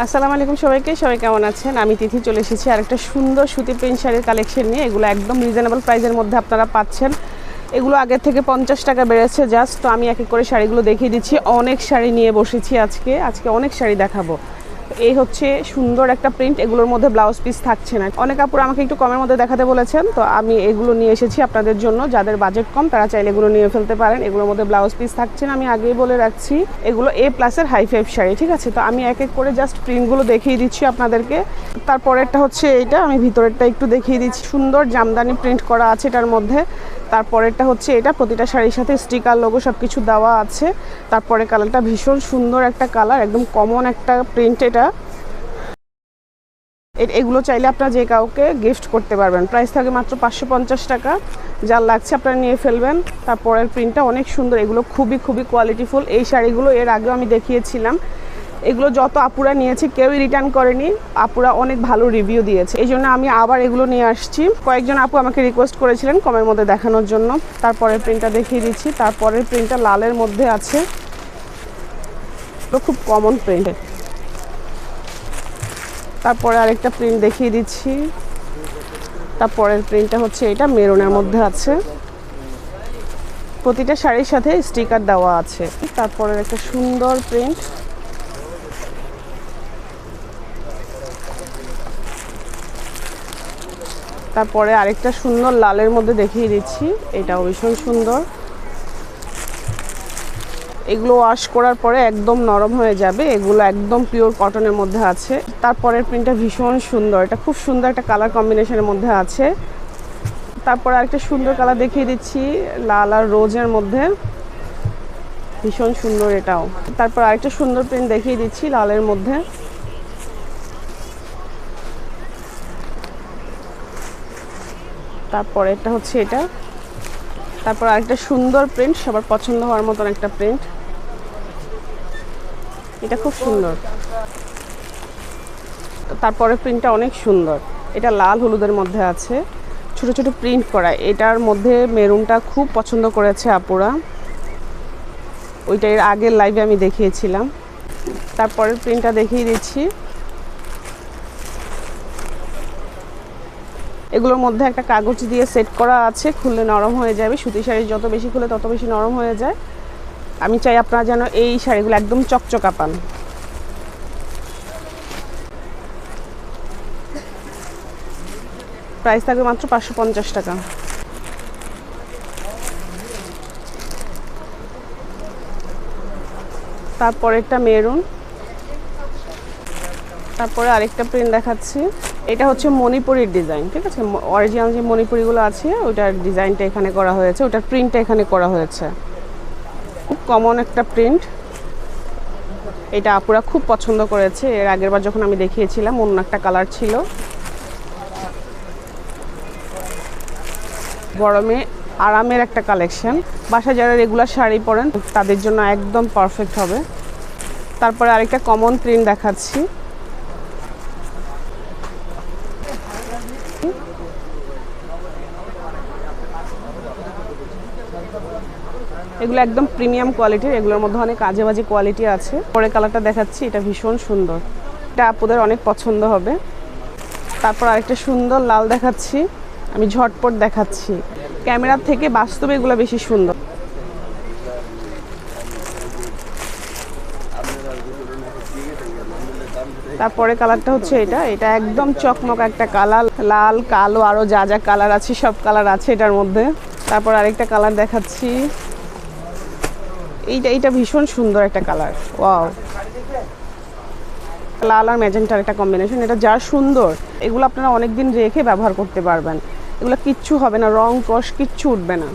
আসসালামু আলাইকুম সবাই কেমন আছেন? আমি তিথি চলে এসেছি আরেকটা সুন্দর সুতি প্রিন্ট শাড়ির কালেকশন নিয়ে। এগুলো একদম রিজনেবল প্রাইসের মধ্যে আপনারা পাচ্ছেন। এগুলো আগের থেকে 50 টাকা বেড়েছে জাস্ট। তো আমি এক এক করে শাড়িগুলো দেখিয়ে দিচ্ছি। অনেক শাড়ি নিয়ে বসেছি আজকে অনেক শাড়ি দেখাবো। এই হচ্ছে সুন্দর একটা প্রিন্ট, এগুলোর মধ্যে ব্লাউজ পিস থাকছে না। অনেক আপুরা আমাকে একটু কমের মধ্যে দেখাতে বলেছেন, তো আমি এগুলো নিয়ে এসেছি আপনাদের জন্য। যাদের বাজেট কম তারা চাইলে এগুলো নিয়ে ফেলতে পারেন। এগুলোর মধ্যে ব্লাউজ পিস থাকছে না, আমি আগেই বলে রাখছি। এগুলো A+-এর হাই ফাইভ শাড়ি, ঠিক আছে? তো আমি এক এক করে জাস্ট প্রিন্টগুলো দেখিয়ে দিচ্ছি আপনাদেরকে। তারপরেরটা হচ্ছে এইটা, আমি ভিতরেরটা একটু দেখিয়ে দিচ্ছি। সুন্দর জামদানি প্রিন্ট করা আছে এটার মধ্যে। তারপরেরটা হচ্ছে এটা, প্রতিটা শাড়ির সাথে স্টিকার লোগো সব কিছু দেওয়া আছে। তারপরে কালারটা ভীষণ সুন্দর একটা কালার, একদম কমন একটা প্রিন্ট। এগুলো চাইলে আপনারা যে কাউকে গিফট করতে পারবেন। প্রাইস থাকে মাত্র 550 টাকা। যার লাগছে আপনারা নিয়ে ফেলবেন। তারপরের প্রিন্টটা অনেক সুন্দর, এগুলো খুবই কোয়ালিটিফুল। এই শাড়িগুলো এর আগেও আমি দেখিয়েছিলাম। এগুলো যত আপুরা নিয়েছে কেউই রিটার্ন করেনি, আপুরা অনেক ভালো রিভিউ দিয়েছে। এই জন্য আমি আবার এগুলো নিয়ে আসছি। কয়েকজন আপু আমাকে রিকোয়েস্ট করেছিলেন কমের মধ্যে দেখানোর জন্য। তারপরের প্রিন্টটা দেখিয়ে দিচ্ছি। তারপরের প্রিন্টটা লালের মধ্যে আছে, খুব কমন প্রিন্ট। তারপরে আরেকটা প্রিন্ট দেখিয়ে দিচ্ছি। তারপরের প্রিন্টটা হচ্ছে এটা, মেরুনের মধ্যে আছে। প্রতিটা শাড়ির সাথে স্টিকার দেওয়া আছে। তারপরের একটা সুন্দর প্রিন্ট, তারপরে আরেকটা সুন্দর লালের মধ্যে দেখিয়ে দিচ্ছি। এটাও ভীষণ সুন্দর। এগুলো ওয়াশ করার পরে একদম নরম হয়ে যাবে। এগুলো একদম পিওর কটনের মধ্যে আছে। তারপরের প্রিন্টটা ভীষণ সুন্দর, এটা খুব সুন্দর একটা কালার কম্বিনেশনের মধ্যে আছে। তারপর আরেকটা সুন্দর কালার দেখিয়ে দিচ্ছি, লাল আর রোজের মধ্যে, ভীষণ সুন্দর এটাও। তারপর আরেকটা সুন্দর প্রিন্ট দেখিয়ে দিচ্ছি লালের মধ্যে। তারপর এটা হচ্ছে এটা। তারপর আরেকটা সুন্দর প্রিন্ট, সবার পছন্দ হওয়ার মতন একটা প্রিন্ট। এটা খুব সুন্দর। তারপরে প্রিন্টটা অনেক সুন্দর, এটা লাল হলুদের মধ্যে আছে, ছোট ছোট প্রিন্ট করা। এটার মধ্যে মেরুনটা খুব পছন্দ করেছে আপুরা, ওইটা এর আগের লাইভে আমি দেখিয়েছিলাম। তারপরের প্রিন্টটা দেখিয়ে দিচ্ছি। এগুলোর মধ্যে একটা কাগজ দিয়ে সেট করা আছে, খুললে নরম হয়ে যাবে। সুতি শাড়ি যত বেশি খুলে তত বেশি নরম হয়ে যায়। আমি চাই আপনারা যেন এই শাড়িগুলো একদম চকচকা পান। প্রাইস থাকবে মাত্র 550 টাকা। তারপরে একটা মেরুন। তারপরে আরেকটা প্রিন্ট দেখাচ্ছি। এটা হচ্ছে মণিপুরির ডিজাইন, ঠিক আছে? অরিজিনাল যে মণিপুরিগুলো আছে ওটার ডিজাইনটা এখানে করা হয়েছে, ওটার প্রিন্টটা এখানে করা হয়েছে। খুব কমন একটা প্রিন্ট। এটা আপুরা খুব পছন্দ করেছে। এর আগের বার যখন আমি দেখিয়েছিলাম অন্য একটা কালার ছিল। গরমে আরামের একটা কালেকশন। বাসায় যারা রেগুলার শাড়ি পরেন তাদের জন্য একদম পারফেক্ট হবে। তারপরে আরেকটা কমন প্রিন্ট দেখাচ্ছি। এগুলো একদম প্রিমিয়াম কোয়ালিটির, এগুলোর মধ্যে অনেক আজে বাজে কোয়ালিটি আছে। পরে কালারটা দেখাচ্ছি, এটা ভীষণ সুন্দর, এটা আপুদের অনেক পছন্দ হবে। তারপর আরেকটা সুন্দর লাল দেখাচ্ছি, আমি ঝটপট দেখাচ্ছি। ক্যামেরার থেকে বাস্তবে এগুলো বেশি সুন্দর। তারপরে কালারটা হচ্ছে এটা, এটা একদম চকমক একটা কালার, লাল কালো আরও যা যা কালার আছে সব কালার আছে এটার মধ্যে। তারপর আরেকটা কালার দেখাচ্ছি, এইটা ভীষণ সুন্দর একটা কালার, ওয়াও। লাল আর ম্যাজেন্টার একটা কম্বিনেশন, এটা যা সুন্দর। এগুলো আপনারা অনেক দিন রেখে ব্যবহার করতে পারবেন, এগুলো কিচ্ছু হবে না, রং কষ কিচ্ছু উঠবে না।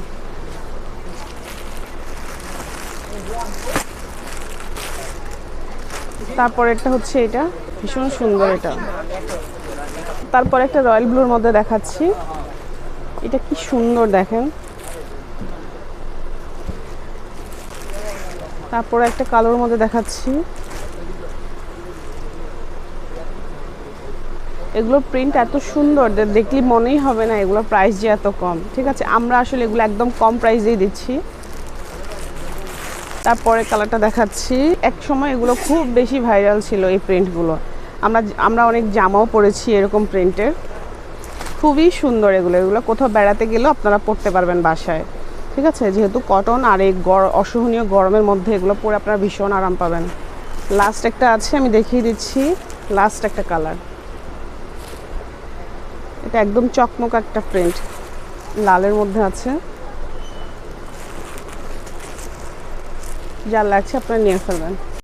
তারপর একটা হচ্ছে এটা, ভীষণ সুন্দর এটা। তারপর একটা রয়্যাল ব্লুর মধ্যে দেখাচ্ছি, এটা কি সুন্দর দেখেন। তারপরে একটা কালোর মধ্যে দেখাচ্ছি। এগুলোর প্রিন্ট এত সুন্দর দেখলে মনেই হবে না এগুলোর প্রাইস যে এত কম, ঠিক আছে? আমরা আসলে এগুলো একদম কম প্রাইসেই দিচ্ছি। তারপরে কালারটা দেখাচ্ছি। এক সময় এগুলো খুব বেশি ভাইরাল ছিল এই প্রিন্টগুলো, আমরা অনেক জামাও পরেছি এরকম প্রিন্টের। খুবই সুন্দর এগুলো কোথাও বেড়াতে গেলেও আপনারা পরতে পারবেন বাসায়, ঠিক আছে? যেহেতু কটন আর এই অসহনীয় গরমের মধ্যে এগুলো পরে আপনারা ভীষণ আরাম পাবেন। লাস্ট একটা আছে, আমি দেখিয়ে দিচ্ছি। লাস্ট একটা কালার, এটা একদম চকমক একটা প্রিন্ট, লালের মধ্যে আছে। যা লাগছে আপনারা নিয়ে ফেলবেন।